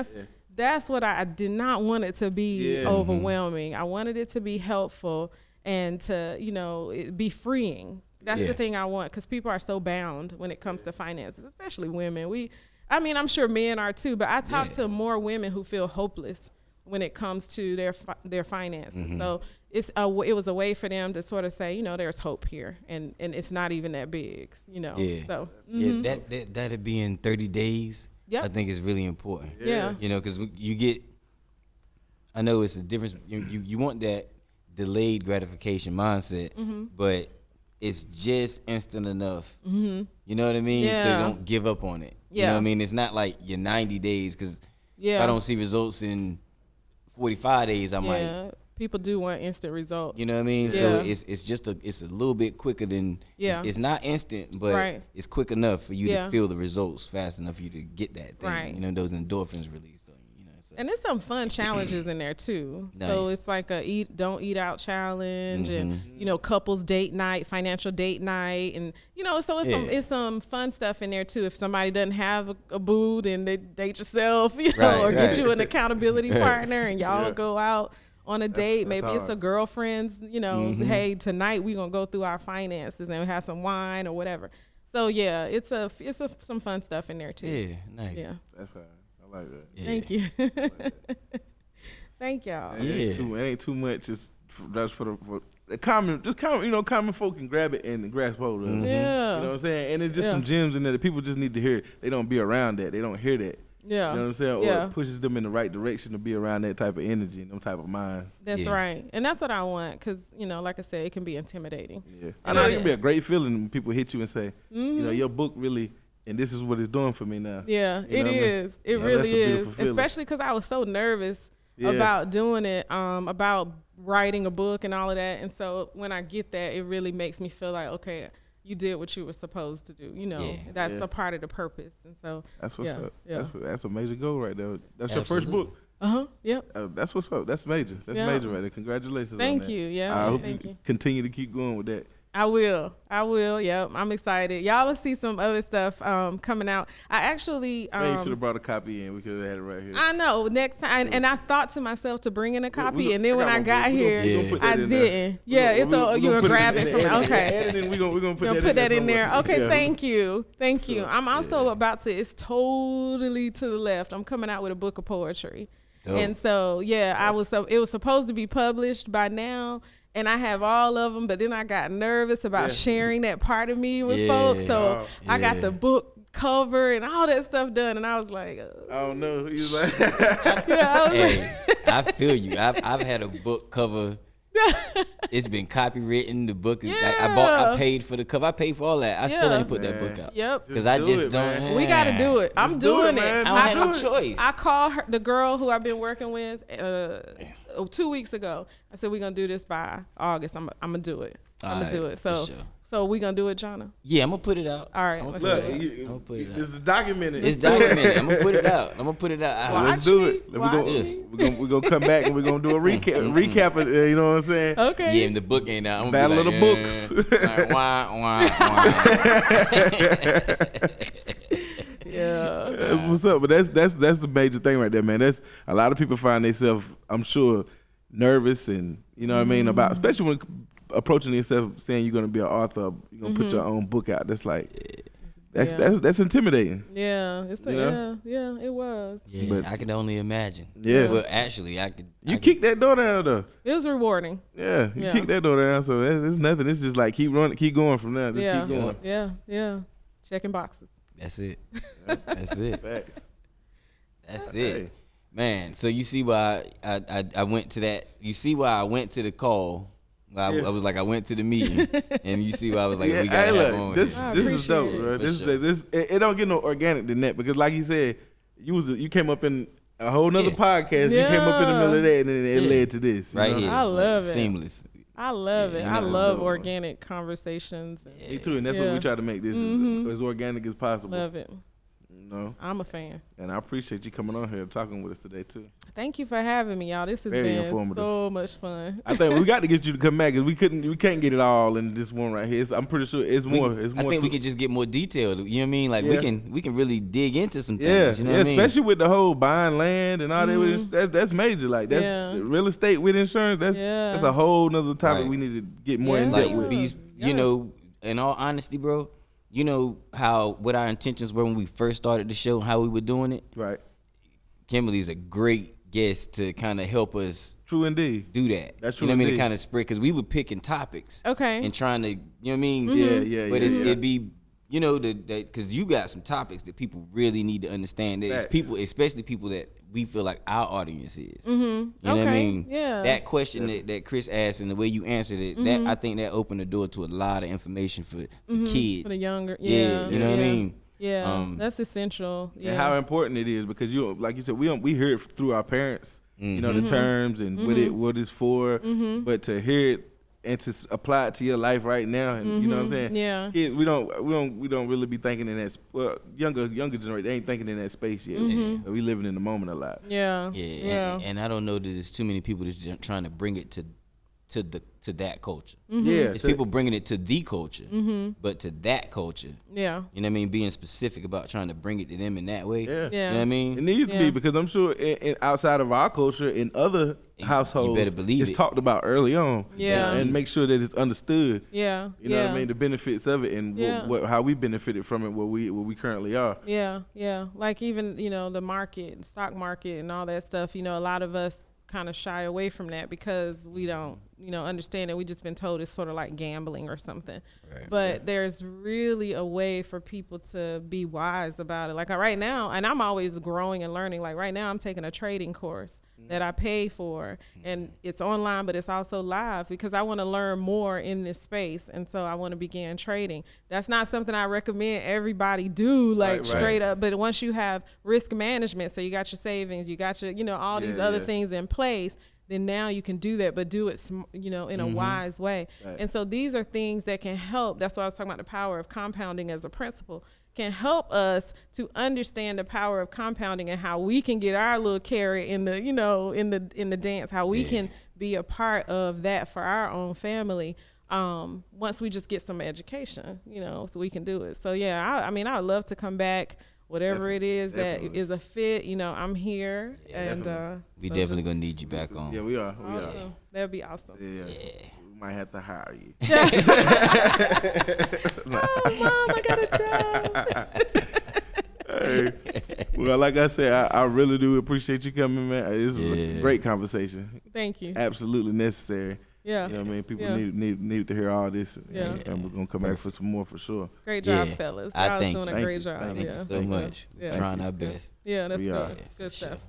that's what I did not want it to be overwhelming. I wanted it to be helpful and to, you know, it be freeing. That's the thing I want, because people are so bound when it comes to finances, especially women. I mean, I'm sure men are too, but I talk to more women who feel hopeless when it comes to their finances. So it was a way for them to sort of say, you know, there's hope here, and it's not even that big, you know. So that'd be in 30 days. I think is really important. You know, because you get, I know it's a difference. You want that delayed gratification mindset, but it's just instant enough. You know what I mean? So you don't give up on it. You know what I mean? It's not like your 90 days, because if I don't see results in 45 days, I might. People do want instant results. You know what I mean? So it's just a little bit quicker than, it's not instant, but it's quick enough for you to feel the results fast enough for you to get that thing. You know, those endorphins released on you, you know. So. And there's some fun challenges in there too. Nice. So it's like a don't eat out challenge, and you know, couples date night, financial date night, and you know, so it's some fun stuff in there too. If somebody doesn't have a boo, then they date yourself, you know, or get you an accountability partner, and y'all go out on a date. Maybe it's a girlfriend's, you know, hey, tonight we're gonna go through our finances and have some wine or whatever. So yeah, it's some fun stuff in there too. Yeah, nice. Yeah, that's fine. I like that. Yeah. Thank you. Thank y'all. It ain't too much. It's just for the common, you know, common folk can grab it and grasp hold of it. Yeah. You know what I'm saying? And it's just some gems in there that people just need to hear. They don't be around that. They don't hear that. Yeah. You know what I'm saying? Or it pushes them in the right direction to be around that type of energy and them type of minds. That's right. And that's what I want, because, you know, like I said, it can be intimidating. Yeah. I know it can be a great feeling when people hit you and say, you know, your book really, and this is what it's doing for me now. Yeah, you know it is. It really is. Especially because I was so nervous about doing it, about writing a book and all of that. And so when I get that, it really makes me feel like, okay, you did what you were supposed to do. You know, that's a part of the purpose. And so that's what's up. Yeah. That's a major goal right there. That's your first book. Yep. That's what's up. That's major. That's major right there. Congratulations. Thank on you. that. Yeah. I hope you continue to keep going with that. I will. Yep. I'm excited. Y'all will see some other stuff coming out. I actually you should have brought a copy in. We could have had it right here. I know. Next time, and I thought to myself to bring in a copy, and then when I got here, I didn't. Yeah, it's you're gonna grab it from. Okay. And then we're gonna put that in there. Okay. Thank you. I'm also about to. It's totally to the left. I'm coming out with a book of poetry, and so it was supposed to be published by now. And I have all of them, but then I got nervous about sharing that part of me with folks. So I got the book cover and all that stuff done, and I was like, I don't know. He was like, I feel you. I've had a book cover. It's been copywritten. The book is I paid for the cover. I paid for all that. I still ain't put that book out. Yep. Because I just don't. We got to do it. I'm doing it. I don't have no choice. I called the girl who I've been working with 2 weeks ago. I said, we're going to do this by August. I'm going to do it. I'm going to do it. So we going to do it, Jonna? Yeah, I'm going to put it out. All right. Look, this is documented. It's documented. I'm going to put it out. Let's do it. We're going to come back and we're going to do a recap of, you know what I'm saying? Okay. Yeah, and the book ain't out. Battle of the books. Yeah. That's what's up. But that's the major thing right there, man. That's a lot of people find themselves, I'm sure, nervous and, you know what I mean, about, especially when approaching yourself saying you're going to be an author, you're going to put your own book out. That's like, that's intimidating. Yeah. It was. Yeah, but I can only imagine. Yeah. Well, actually, I could. You kicked that door down, though. It was rewarding. Yeah, you kicked that door down, so it's nothing. It's just like keep going from there. Just keep going. Yeah. Checking boxes. That's it. That's it. Facts. That's it. Man, so you see why I went to that. You see why I went to the call. I was like, I went to the meeting, and you see why I was like, we gotta have on. This is dope, bro. This it don't get no organic than that, because like you said, you came up in a whole nother podcast. You came up in the middle of that, and then it led to this. Right here. I love it. Seamless. I love it. I love organic conversations. Me too, and that's what we try to make this as organic as possible. Love it. No. I'm a fan. And I appreciate you coming on here and talking with us today too. Thank you for having me, y'all. This has Very been informative. so much fun. I think we got to get you to come back because we can't get it all in this one right here. I'm pretty sure it's more. I think we can just get more detailed. You know what I mean? Like we can really dig into some things. Yeah, You know what I mean? especially with the whole buying land and all that. That's major. Like that's real estate with insurance. That's a whole nother topic we need to get more in depth with. You know, in all honesty, bro, you know what our intentions were when we first started the show, how we were doing it. Right. Kimberly's a great guest to kind of help us. True indeed. Do that. That's true. You know what I mean? Indeed. To kind of spread, because we were picking topics. Okay. And trying to, you know what I mean? Yeah. But it'd be, you know, because you got some topics that people really need to understand. There's people, especially people that we feel like our audience is. You know what I mean? Yeah. That question that Chris asked and the way you answered it, that I think that opened the door to a lot of information for kids. For the younger. Yeah. You know what I mean? Yeah, that's essential. Yeah. And how important it is because like you said, we hear it through our parents. You know the terms and what it's for, but to hear it and to apply it to your life right now, and you know what I'm saying? Yeah. Kids, we don't really be thinking in that. Well, younger generation, they ain't thinking in that space yet. We living in the moment a lot. Yeah. And I don't know that there's too many people that's just trying to bring it to that culture. Yeah, it's people bringing it to the culture, but to that culture. Yeah. You know what I mean? Being specific about trying to bring it to them in that way. Yeah. You know what I mean? It needs to be because I'm sure in outside of our culture, in other households, you better believe it's it. talked about early on. Yeah. And make sure that it's understood. Yeah. You know what I mean? The benefits of it and how we benefited from it, where we currently are. Yeah. Like even, the stock market and all that stuff, a lot of us kind of shy away from that because we don't, understand it. We just been told it's sort of like gambling or something. Right. But there's really a way for people to be wise about it. Like right now, and I'm always growing and learning. Like right now, I'm taking a trading course that I pay for, and it's online, but it's also live because I want to learn more in this space. And so I want to begin trading. That's not something I recommend everybody do straight up. But once you have risk management, so you got your savings, you got your, all these other things in place, then now you can do that, but do it, in a wise way. Right. And so these are things that can help. That's why I was talking about the power of compounding as a principle. Can help us to understand the power of compounding and how we can get our little carrot in the, in the dance, how we can be a part of that for our own family. Once we just get some education, so we can do it. So I mean, I would love to come back. Whatever it is that is a fit, I'm here, and we definitely gonna need you back on. Yeah, we are. Awesome. That'd be awesome. Yeah. We might have to hire you. Oh, Mom, I got a job. Hey. Well, like I said, I really do appreciate you coming, man. This was a great conversation. Thank you. Absolutely necessary. Yeah. You know what I mean? People need to hear all this. And we're going to come back for some more for sure. Great job, fellas. I was doing a great job. Thank you so much. We're trying our best. Yeah, that's good. It's good stuff.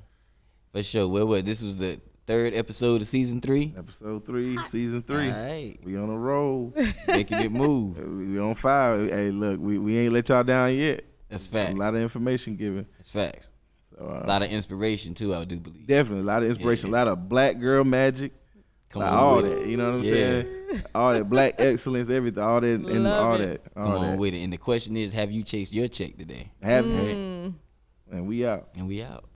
For sure. Well, this was the 3rd episode of season 3. Episode 3, season 3. All right. We on a roll. Making it move. We on fire. Hey, look, we ain't let y'all down yet. That's facts. A lot of information given. That's facts. So, a lot of inspiration, too, I do believe. Definitely. A lot of inspiration. A lot of black girl magic. All that, you know what I'm saying? All that black excellence, everything, all that, and all that. Come on with it. And the question is, have you chased your check today? Have you? And we out.